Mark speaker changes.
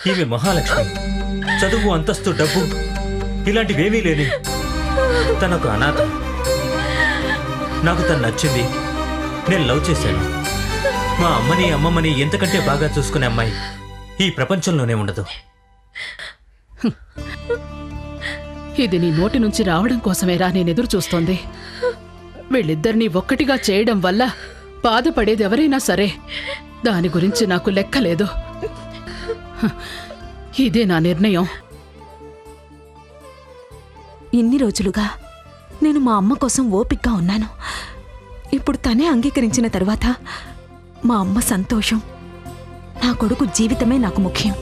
Speaker 1: ఈమె మహాలక్ష్మి. చదువు, అంతస్తు, డబ్బు ఇలాంటివేమీ లేని తనకు అనాథ. నాకు తను నచ్చింది, నేను లవ్ చేశాను. మా అమ్మని అమ్మమ్మని ఎంతకంటే బాగా చూసుకునే అమ్మాయి ఈ ప్రపంచంలోనే ఉండదు.
Speaker 2: ఇది నీ నోటి నుంచి రావడం కోసమేరా నేనెదురు చూస్తోంది. వీళ్ళిద్దరినీ ఒక్కటిగా చేయడం వల్ల బాధపడేది ఎవరైనా సరే, దాని గురించి నాకు లెక్కలేదు. ఇదే నా నిర్ణయం.
Speaker 3: ఇన్ని రోజులుగా నేను మా అమ్మ కోసం ఓపికగా ఉన్నాను. ఇప్పుడు తనే అంగీకరించిన తరువాత మా అమ్మ సంతోషం, నా కొడుకు జీవితమే నాకు ముఖ్యం.